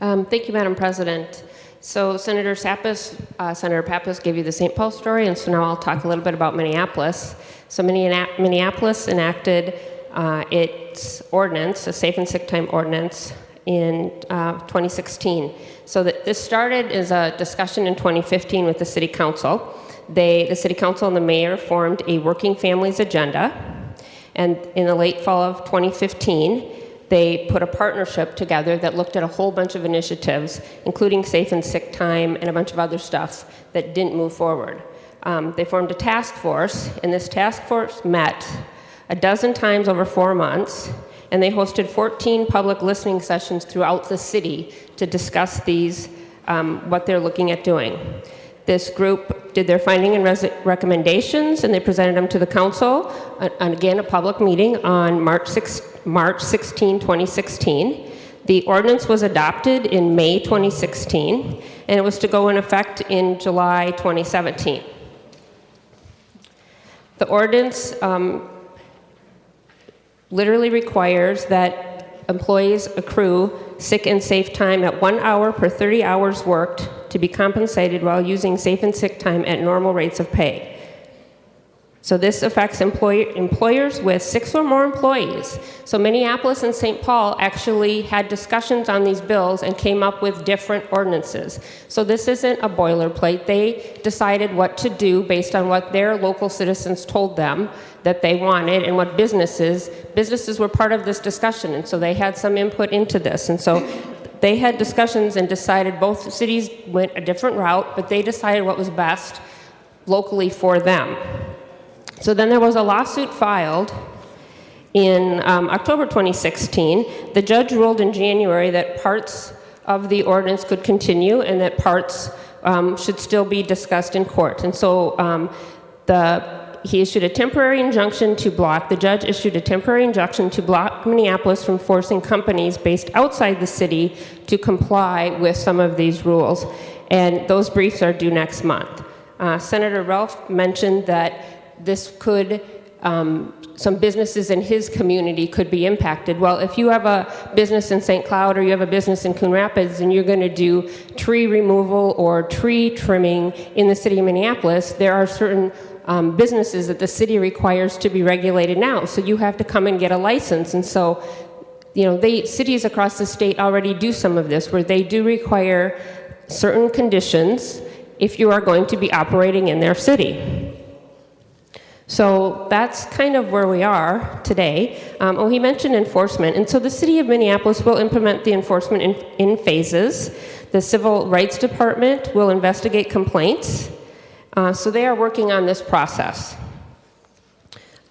Thank you, Madam President. So Senator Pappas gave you the St. Paul story, and so now I'll talk a little bit about Minneapolis. So Minneapolis enacted its ordinance, a safe and sick time ordinance, in 2016. So this started as a discussion in 2015 with the City Council. The City Council and the Mayor formed a working families agenda, and in the late fall of 2015, they put a partnership together that looked at a whole bunch of initiatives, including safe and sick time and a bunch of other stuff that didn't move forward. They formed a task force, and this task force met a dozen times over 4 months, and they hosted 14 public listening sessions throughout the city to discuss these, what they're looking at doing. This group did their finding and recommendations, and they presented them to the council, and again, a public meeting on March 16, 2016. The ordinance was adopted in May 2016, and it was to go in effect in July 2017. The ordinance literally requires that employees accrue sick and safe time at 1 hour per 30 hours worked to be compensated while using safe and sick time at normal rates of pay. So this affects employers with 6 or more employees. So Minneapolis and St. Paul actually had discussions on these bills and came up with different ordinances. So this isn't a boilerplate. They decided what to do based on what their local citizens told them that they wanted, and what businesses were part of this discussion, and so they had some input into this. And so they had discussions and decided, both cities went a different route, but they decided what was best locally for them. So then there was a lawsuit filed in October 2016. The judge ruled in January that parts of the ordinance could continue and that parts should still be discussed in court. And so he issued a temporary injunction to block, the judge issued a temporary injunction to block Minneapolis from forcing companies based outside the city to comply with some of these rules. And those briefs are due next month. Senator Ralph mentioned that this could, some businesses in his community could be impacted. Well, if you have a business in St. Cloud or you have a business in Coon Rapids and you're going to do tree removal or tree trimming in the city of Minneapolis, there are certain businesses that the city requires to be regulated now. So you have to come and get a license. And so, cities across the state already do some of this, where they do require certain conditions if you are going to be operating in their city. So that's kind of where we are today. He mentioned enforcement, and so the city of Minneapolis will implement the enforcement in phases. The Civil Rights Department will investigate complaints. So they are working on this process.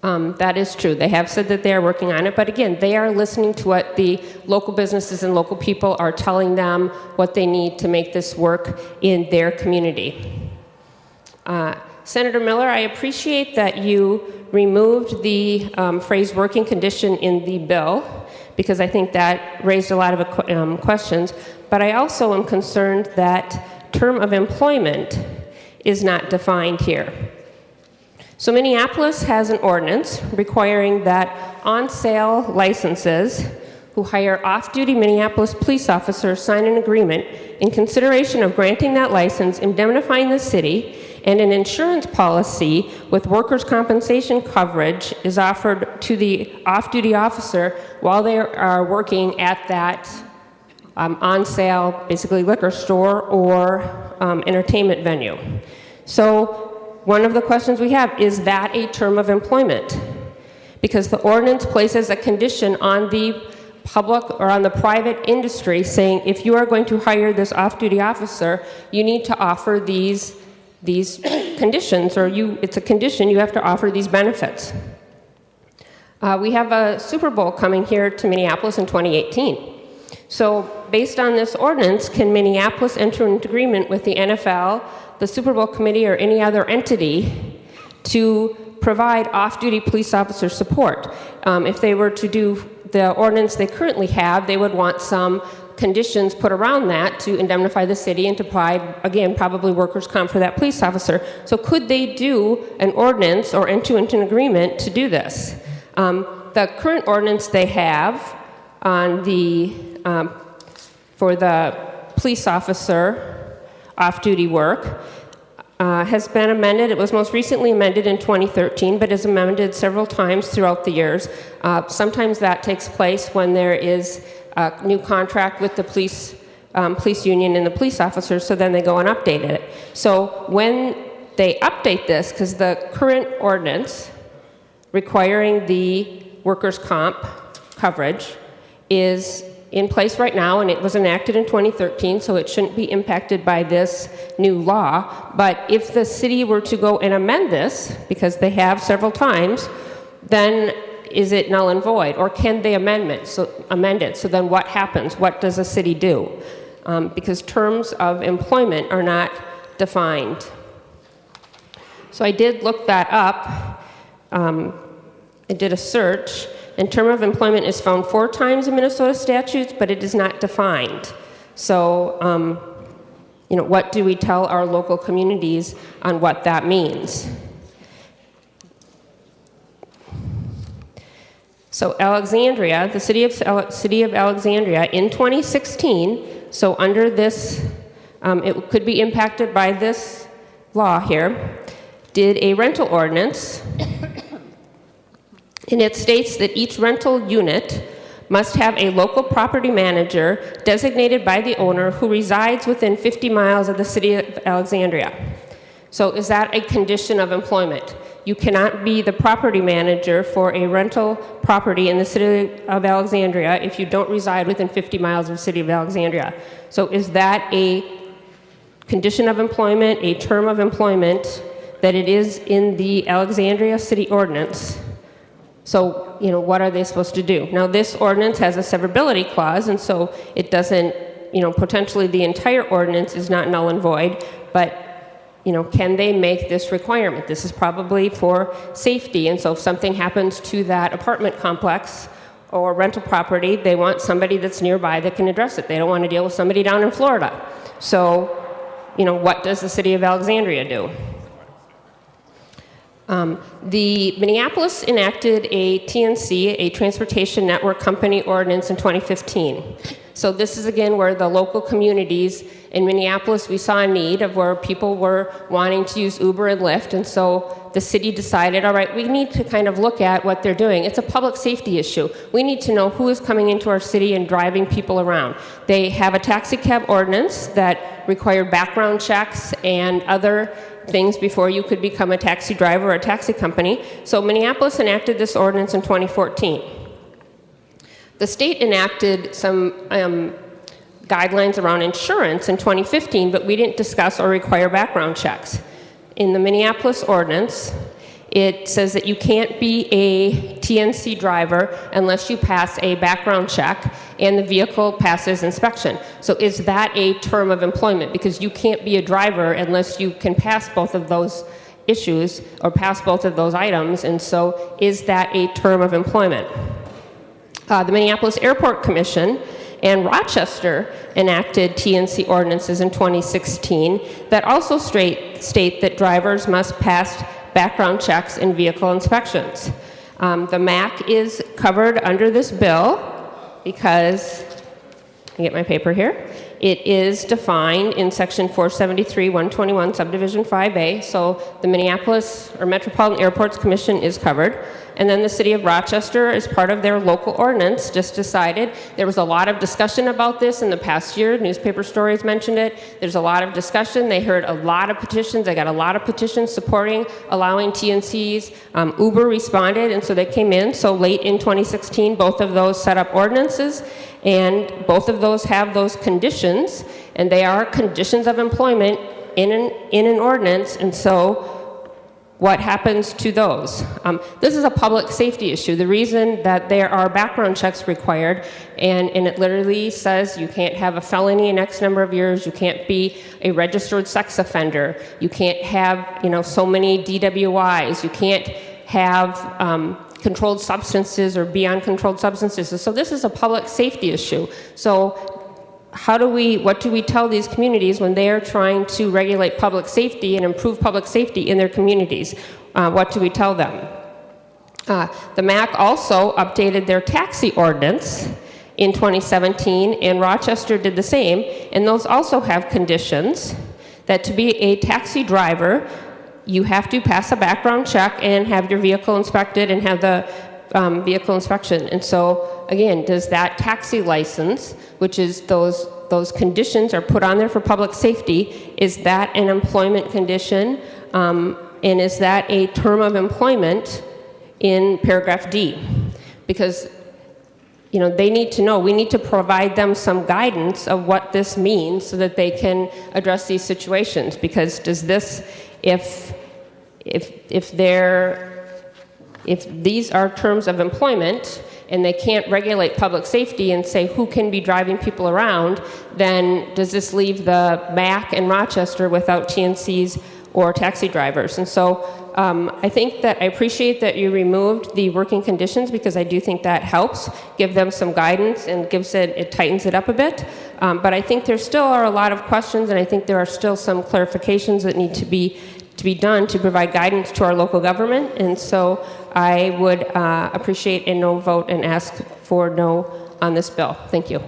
That is true. They have said that they are working on it, but again, they are listening to what the local businesses and local people are telling them what they need to make this work in their community. Senator Miller, I appreciate that you removed the phrase working condition in the bill, because I think that raised a lot of questions, but I also am concerned that term of employment is not defined here. So Minneapolis has an ordinance requiring that on-sale licenses who hire off-duty Minneapolis police officers sign an agreement in consideration of granting that license, indemnifying the city, and an insurance policy with workers' compensation coverage is offered to the off-duty officer while they are working at that on-sale, basically liquor store or entertainment venue. So one of the questions we have, is that a term of employment? Because the ordinance places a condition on the public or on the private industry saying, if you are going to hire this off-duty officer, you need to offer these conditions, or it's a condition, you have to offer these benefits. We have a Super Bowl coming here to Minneapolis in 2018. So based on this ordinance, can Minneapolis enter into agreement with the NFL, the Super Bowl committee, or any other entity to provide off-duty police officer support? If they were to do the ordinance they currently have, they would want some conditions put around that to indemnify the city and to provide, again, probably workers' comp for that police officer. So could they do an ordinance or enter into an agreement to do this? The current ordinance they have on the for the police officer off-duty work has been amended. It was most recently amended in 2013, but is amended several times throughout the years. Sometimes that takes place when there is a new contract with the police union and the police officers, so then they go and update it. So when they update this, because the current ordinance requiring the workers' comp coverage is in place right now, and it was enacted in 2013, so it shouldn't be impacted by this new law. But if the city were to go and amend this, because they have several times, then is it null and void? Or can they amend it? So then what happens? What does a city do? Because terms of employment are not defined. So I did look that up. I did a search, and term of employment is found 4 times in Minnesota statutes, but it is not defined. So, what do we tell our local communities on what that means? So Alexandria, the city of Alexandria, in 2016, so under this, it could be impacted by this law here, did a rental ordinance. And it states that each rental unit must have a local property manager designated by the owner who resides within 50 miles of the city of Alexandria. So is that a condition of employment? You cannot be the property manager for a rental property in the city of Alexandria if you don't reside within 50 miles of the city of Alexandria. So is that a condition of employment, a term of employment, that it is in the Alexandria city ordinance? So, what are they supposed to do? Now, this ordinance has a severability clause, and so it doesn't, potentially the entire ordinance is not null and void, but, can they make this requirement? This is probably for safety, and so if something happens to that apartment complex or rental property, they want somebody that's nearby that can address it. They don't want to deal with somebody down in Florida. So, what does the city of Alexandria do? The Minneapolis enacted a TNC, a Transportation Network Company ordinance in 2015. So this is again where the local communities in Minneapolis, we saw a need of where people were wanting to use Uber and Lyft, and so the city decided, all right, we need to kind of look at what they're doing. It's a public safety issue. We need to know who is coming into our city and driving people around. They have a taxi cab ordinance that required background checks and other things before you could become a taxi driver or a taxi company. So Minneapolis enacted this ordinance in 2014. The state enacted some guidelines around insurance in 2015, but we didn't discuss or require background checks. In the Minneapolis ordinance, it says that you can't be a TNC driver unless you pass a background check and the vehicle passes inspection. So is that a term of employment? Because you can't be a driver unless you can pass both of those issues or pass both of those items, and so is that a term of employment? The Minneapolis Airport Commission and Rochester enacted TNC ordinances in 2016 that also state that drivers must pass background checks and vehicle inspections. The MAC is covered under this bill because, let me get my paper here, it is defined in section 473-121 subdivision 5A, so the Minneapolis or Metropolitan Airports Commission is covered. And then the city of Rochester, as part of their local ordinance, just decided. There was a lot of discussion about this in the past year. Newspaper stories mentioned it. There's a lot of discussion. They heard a lot of petitions. They got a lot of petitions supporting allowing TNCs. Uber responded, and so they came in. So late in 2016, both of those set up ordinances, and both of those have those conditions, and they are conditions of employment in an ordinance, and so what happens to those? This is a public safety issue. The reason that there are background checks required, and it literally says you can't have a felony in X number of years, you can't be a registered sex offender, you can't have so many DWIs, you can't have controlled substances or be on controlled substances. So this is a public safety issue. So what do we tell these communities when they are trying to regulate public safety and improve public safety in their communities? What do we tell them? The MAC also updated their taxi ordinance, in 2017, and Rochester did the same, and those also have conditions that to be a taxi driver, you have to pass a background check and have your vehicle inspected and have the vehicle inspection. And so, again, does that taxi license, which is those conditions are put on there for public safety, is that an employment condition? And is that a term of employment in paragraph D? Because they need to know. We need to provide them some guidance of what this means so that they can address these situations. Because does this, if these are terms of employment and they can't regulate public safety and say who can be driving people around, then does this leave the MAC and Rochester without TNCs or taxi drivers? And so I appreciate that you removed the working conditions, because I do think that helps give them some guidance and it tightens it up a bit. But I think there still are a lot of questions, and I think there are still some clarifications that need to be done to provide guidance to our local government. And so I would appreciate a no vote and ask for no on this bill. Thank you.